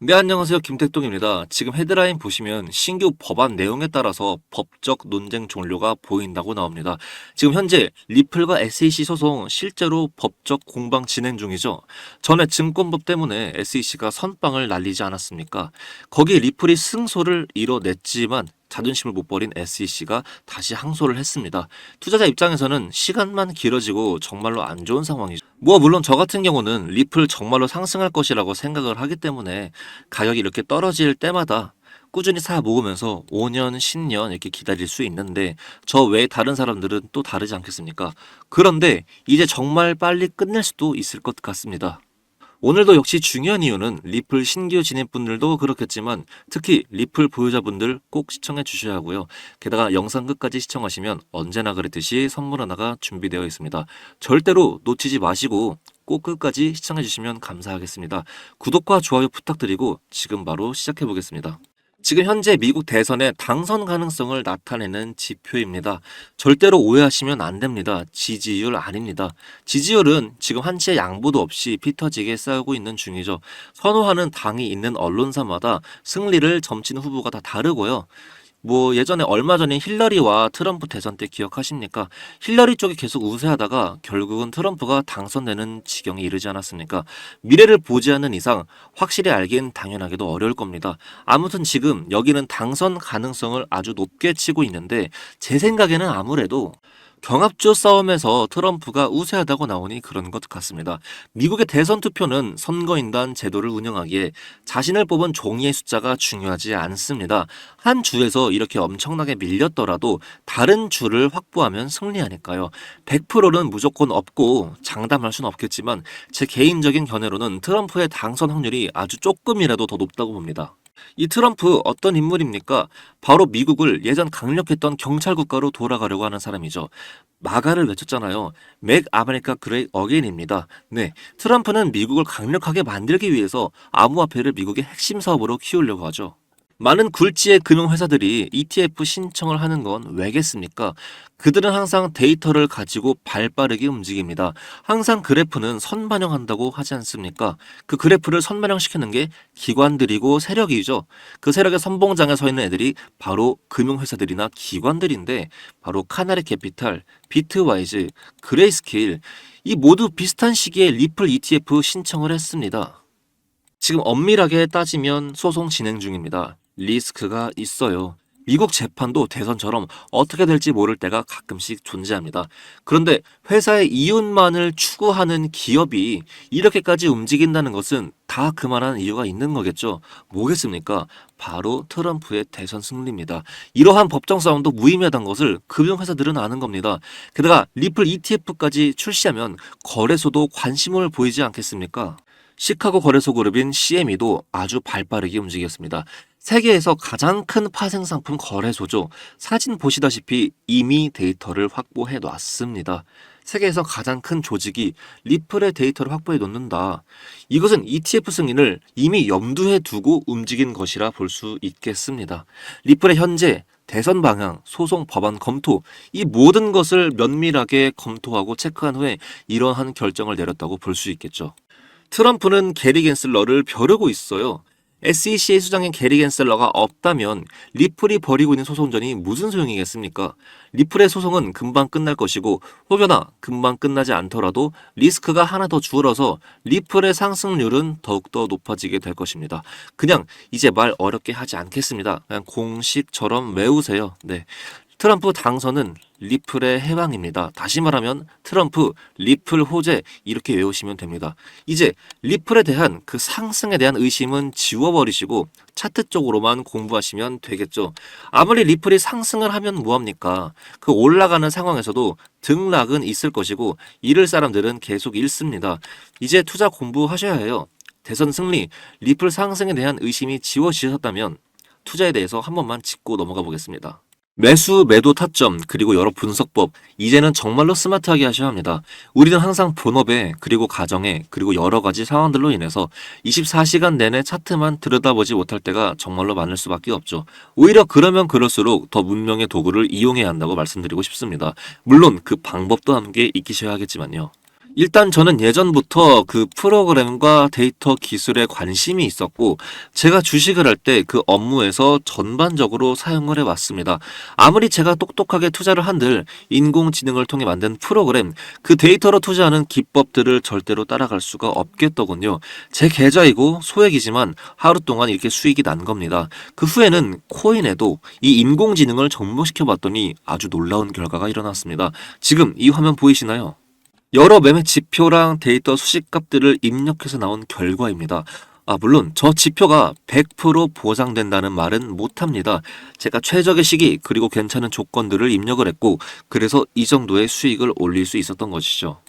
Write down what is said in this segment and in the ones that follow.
네, 안녕하세요. 김택동입니다. 지금 헤드라인 보시면 신규 법안 내용에 따라서 법적 논쟁 종료가 보인다고 나옵니다. 지금 현재 리플과 SEC 소송 실제로 법적 공방 진행 중이죠. 전에 증권법 때문에 SEC가 선빵을 날리지 않았습니까? 거기에 리플이 승소를 이뤄냈지만 자존심을 못 버린 SEC가 다시 항소를 했습니다. 투자자 입장에서는 시간만 길어지고 정말로 안 좋은 상황이죠. 물론 저 같은 경우는 리플 정말로 상승할 것이라고 생각을 하기 때문에 가격이 이렇게 떨어질 때마다 꾸준히 사 모으면서 5년, 10년 이렇게 기다릴 수 있는데 저 외에 다른 사람들은 또 다르지 않겠습니까? 그런데 이제 정말 빨리 끝낼 수도 있을 것 같습니다. 오늘도 역시 중요한 이유는 리플 신규 진입분들도 그렇겠지만 특히 리플 보유자분들 꼭 시청해 주셔야 하고요. 게다가 영상 끝까지 시청하시면 언제나 그랬듯이 선물 하나가 준비되어 있습니다. 절대로 놓치지 마시고 꼭 끝까지 시청해 주시면 감사하겠습니다. 구독과 좋아요 부탁드리고 지금 바로 시작해 보겠습니다. 지금 현재 미국 대선의 당선 가능성을 나타내는 지표입니다. 절대로 오해하시면 안 됩니다. 지지율 아닙니다. 지지율은 지금 한치의 양보도 없이 피터지게 쌓이고 있는 중이죠. 선호하는 당이 있는 언론사마다 승리를 점치는 후보가 다 다르고요. 예전에 얼마 전에 힐러리와 트럼프 대선 때 기억하십니까? 힐러리 쪽이 계속 우세하다가 결국은 트럼프가 당선되는 지경에 이르지 않았습니까? 미래를 보지 않는 이상 확실히 알긴 당연하게도 어려울 겁니다. 아무튼 지금 여기는 당선 가능성을 아주 높게 치고 있는데 제 생각에는 아무래도 경합주 싸움에서 트럼프가 우세하다고 나오니 그런 것 같습니다. 미국의 대선 투표는 선거인단 제도를 운영하기에 자신을 뽑은 종이의 숫자가 중요하지 않습니다. 한 주에서 이렇게 엄청나게 밀렸더라도 다른 주를 확보하면 승리하니까요. 100%는 무조건 없고 장담할 수는 없겠지만 제 개인적인 견해로는 트럼프의 당선 확률이 아주 조금이라도 더 높다고 봅니다. 이 트럼프 어떤 인물입니까? 바로 미국을 예전 강력했던 경찰 국가로 돌아가려고 하는 사람이죠. 마가를 외쳤잖아요. Make America Great Again입니다. 네, 트럼프는 미국을 강력하게 만들기 위해서 암호화폐를 미국의 핵심 사업으로 키우려고 하죠. 많은 굴지의 금융회사들이 ETF 신청을 하는 건 왜겠습니까? 그들은 항상 데이터를 가지고 발빠르게 움직입니다. 항상 그래프는 선반영한다고 하지 않습니까? 그 그래프를 선반영시키는 게 기관들이고 세력이죠. 그 세력의 선봉장에 서 있는 애들이 바로 금융회사들이나 기관들인데 바로 카나리 캐피탈, 비트와이즈, 그레이스케일 이 모두 비슷한 시기에 리플 ETF 신청을 했습니다. 지금 엄밀하게 따지면 소송 진행 중입니다. 리스크가 있어요. 미국 재판도 대선처럼 어떻게 될지 모를 때가 가끔씩 존재합니다. 그런데 회사의 이윤만을 추구하는 기업이 이렇게까지 움직인다는 것은 다 그만한 이유가 있는 거겠죠. 뭐겠습니까? 바로 트럼프의 대선 승리입니다. 이러한 법정 싸움도 무의미하다는 것을 금융회사들은 아는 겁니다. 게다가 리플 ETF까지 출시하면 거래소도 관심을 보이지 않겠습니까? 시카고 거래소 그룹인 CME도 아주 발빠르게 움직였습니다. 세계에서 가장 큰 파생상품 거래소죠. 사진 보시다시피 이미 데이터를 확보해 놨습니다. 세계에서 가장 큰 조직이 리플의 데이터를 확보해 놓는다. 이것은 ETF 승인을 이미 염두에 두고 움직인 것이라 볼 수 있겠습니다. 리플의 현재 대선 방향, 소송 법안 검토, 이 모든 것을 면밀하게 검토하고 체크한 후에 이러한 결정을 내렸다고 볼 수 있겠죠. 트럼프는 게리 겐슬러를 벼르고 있어요. SEC의 수장인 게리 겐슬러가 없다면 리플이 벌이고 있는 소송전이 무슨 소용이겠습니까? 리플의 소송은 금방 끝날 것이고 혹여나 금방 끝나지 않더라도 리스크가 하나 더 줄어서 리플의 상승률은 더욱더 높아지게 될 것입니다. 그냥 이제 말 어렵게 하지 않겠습니다. 그냥 공식처럼 외우세요. 네. 트럼프 당선은 리플의 해방입니다. 다시 말하면 트럼프, 리플 호재 이렇게 외우시면 됩니다. 이제 리플에 대한 그 상승에 대한 의심은 지워버리시고 차트 쪽으로만 공부하시면 되겠죠. 아무리 리플이 상승을 하면 뭐합니까? 그 올라가는 상황에서도 등락은 있을 것이고 잃을 사람들은 계속 잃습니다. 이제 투자 공부하셔야 해요. 대선 승리, 리플 상승에 대한 의심이 지워지셨다면 투자에 대해서 한 번만 짚고 넘어가 보겠습니다. 매수, 매도 타점, 그리고 여러 분석법, 이제는 정말로 스마트하게 하셔야 합니다. 우리는 항상 본업에, 그리고 가정에, 그리고 여러 가지 상황들로 인해서 24시간 내내 차트만 들여다보지 못할 때가 정말로 많을 수밖에 없죠. 오히려 그러면 그럴수록 더 문명의 도구를 이용해야 한다고 말씀드리고 싶습니다. 물론 그 방법도 함께 익히셔야 하겠지만요. 일단 저는 예전부터 그 프로그램과 데이터 기술에 관심이 있었고, 제가 주식을 할 때 그 업무에서 전반적으로 사용을 해왔습니다. 아무리 제가 똑똑하게 투자를 한들 인공지능을 통해 만든 프로그램, 그 데이터로 투자하는 기법들을 절대로 따라갈 수가 없겠더군요. 제 계좌이고 소액이지만 하루 동안 이렇게 수익이 난 겁니다. 그 후에는 코인에도 이 인공지능을 접목시켜 봤더니 아주 놀라운 결과가 일어났습니다. 지금 이 화면 보이시나요? 여러 매매 지표랑 데이터 수식값들을 입력해서 나온 결과입니다. 물론 저 지표가 100% 보장된다는 말은 못합니다. 제가 최적의 시기 그리고 괜찮은 조건들을 입력을 했고, 그래서 이 정도의 수익을 올릴 수 있었던 것이죠.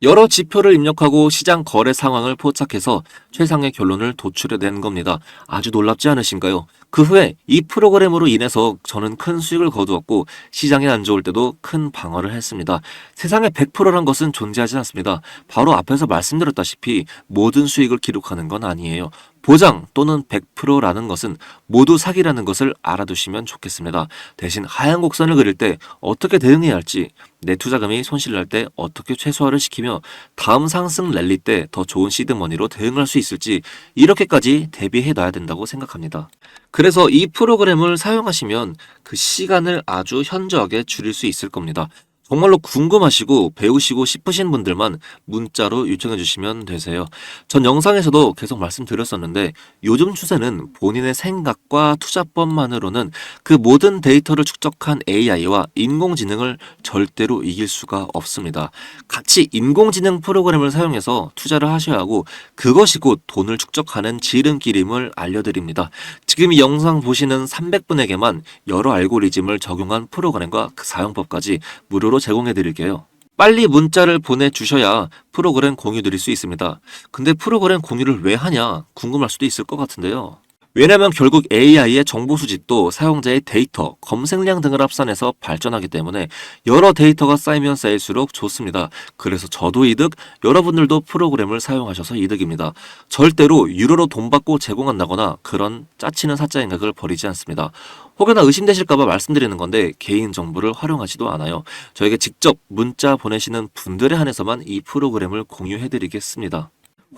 여러 지표를 입력하고 시장 거래 상황을 포착해서 최상의 결론을 도출해낸 겁니다. 아주 놀랍지 않으신가요? 그 후에 이 프로그램으로 인해서 저는 큰 수익을 거두었고, 시장이 안 좋을 때도 큰 방어를 했습니다. 세상에 100%란 것은 존재하지 않습니다. 바로 앞에서 말씀드렸다시피 모든 수익을 기록하는 건 아니에요. 보장 또는 100%라는 것은 모두 사기라는 것을 알아두시면 좋겠습니다. 대신 하얀 곡선을 그릴 때 어떻게 대응해야 할지, 내 투자금이 손실날 때 어떻게 최소화를 시키며 다음 상승 랠리 때 더 좋은 시드머니로 대응할 수 있을지, 이렇게까지 대비해 놔야 된다고 생각합니다. 그래서 이 프로그램을 사용하시면 그 시간을 아주 현저하게 줄일 수 있을 겁니다. 정말로 궁금하시고 배우시고 싶으신 분들만 문자로 요청해 주시면 되세요. 전 영상에서도 계속 말씀드렸었는데, 요즘 추세는 본인의 생각과 투자법만으로는 그 모든 데이터를 축적한 AI와 인공지능을 절대로 이길 수가 없습니다. 같이 인공지능 프로그램을 사용해서 투자를 하셔야 하고, 그것이 곧 돈을 축적하는 지름길임을 알려드립니다. 지금 이 영상 보시는 300분에게만 여러 알고리즘을 적용한 프로그램과 그 사용법까지 무료로 제공해 드릴게요. 빨리 문자를 보내주셔야 프로그램 공유 드릴 수 있습니다. 근데 프로그램 공유를 왜 하냐 궁금할 수도 있을 것 같은데요. 왜냐면 결국 AI의 정보 수집도 사용자의 데이터, 검색량 등을 합산해서 발전하기 때문에 여러 데이터가 쌓이면 쌓일수록 좋습니다. 그래서 저도 이득, 여러분들도 프로그램을 사용하셔서 이득입니다. 절대로 유료로 돈 받고 제공한다거나 그런 짜치는 사자 생각을 버리지 않습니다. 혹여나 의심되실까봐 말씀드리는 건데, 개인정보를 활용하지도 않아요. 저에게 직접 문자 보내시는 분들에 한해서만 이 프로그램을 공유해드리겠습니다.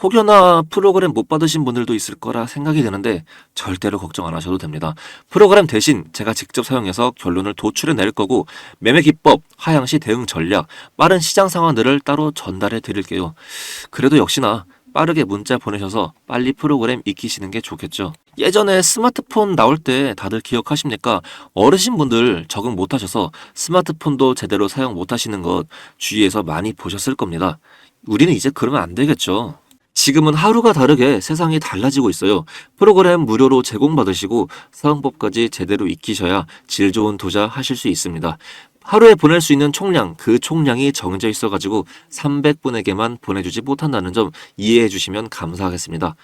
혹여나 프로그램 못 받으신 분들도 있을 거라 생각이 드는데 절대로 걱정 안 하셔도 됩니다. 프로그램 대신 제가 직접 사용해서 결론을 도출해 낼 거고, 매매 기법, 하향시 대응 전략, 빠른 시장 상황들을 따로 전달해 드릴게요. 그래도 역시나 빠르게 문자 보내셔서 빨리 프로그램 익히시는 게 좋겠죠. 예전에 스마트폰 나올 때 다들 기억하십니까? 어르신분들 적응 못 하셔서 스마트폰도 제대로 사용 못 하시는 것 주위에서 많이 보셨을 겁니다. 우리는 이제 그러면 안 되겠죠. 지금은 하루가 다르게 세상이 달라지고 있어요. 프로그램 무료로 제공받으시고 사용법까지 제대로 익히셔야 질 좋은 투자하실 수 있습니다. 하루에 보낼 수 있는 총량, 그 총량이 정해져 있어가지고 300분에게만 보내주지 못한다는 점 이해해 주시면 감사하겠습니다.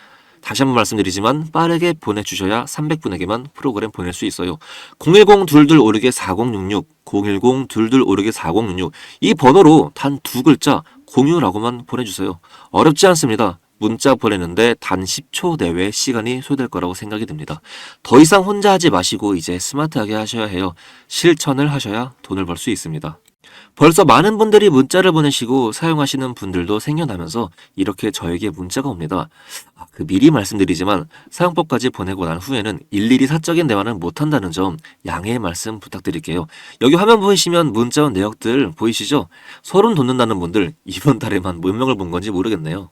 다시 한번 말씀드리지만 빠르게 보내주셔야 300분에게만 프로그램 보낼 수 있어요. 010-2256-4066, 010-2256-4066, 이 번호로 단 두 글자 공유라고만 보내주세요. 어렵지 않습니다. 문자 보내는데 단 10초 내외 시간이 소요될 거라고 생각이 듭니다. 더 이상 혼자 하지 마시고 이제 스마트하게 하셔야 해요. 실천을 하셔야 돈을 벌 수 있습니다. 벌써 많은 분들이 문자를 보내시고 사용하시는 분들도 생겨나면서 이렇게 저에게 문자가 옵니다. 미리 말씀드리지만 사용법까지 보내고 난 후에는 일일이 사적인 대화는 못한다는 점 양해의 말씀 부탁드릴게요. 여기 화면 보이시면 문자 온 내역들 보이시죠? 소름 돋는다는 분들 이번 달에만 몇 명을 본 건지 모르겠네요.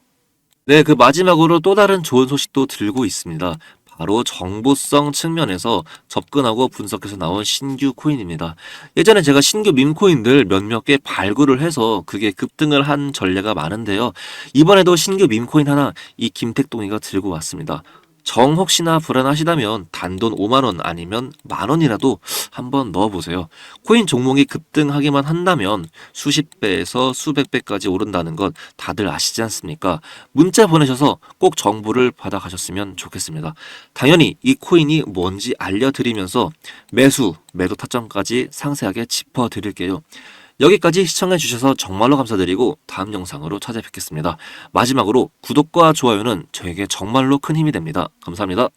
네, 그 마지막으로 또 다른 좋은 소식도 들고 있습니다. 바로 정보성 측면에서 접근하고 분석해서 나온 신규 코인입니다. 예전에 제가 신규 밈코인들 몇몇 개 발굴을 해서 그게 급등을 한 전례가 많은데요. 이번에도 신규 밈코인 하나 이 김택동이가 들고 왔습니다. 정 혹시나 불안하시다면 단돈 5만원 아니면 만원이라도 한번 넣어보세요. 코인 종목이 급등하기만 한다면 수십 배에서 수백 배까지 오른다는 것 다들 아시지 않습니까? 문자 보내셔서 꼭 정보를 받아가셨으면 좋겠습니다. 당연히 이 코인이 뭔지 알려드리면서 매수, 매도 타점까지 상세하게 짚어드릴게요. 여기까지 시청해주셔서 정말로 감사드리고 다음 영상으로 찾아뵙겠습니다. 마지막으로 구독과 좋아요는 저에게 정말로 큰 힘이 됩니다. 감사합니다.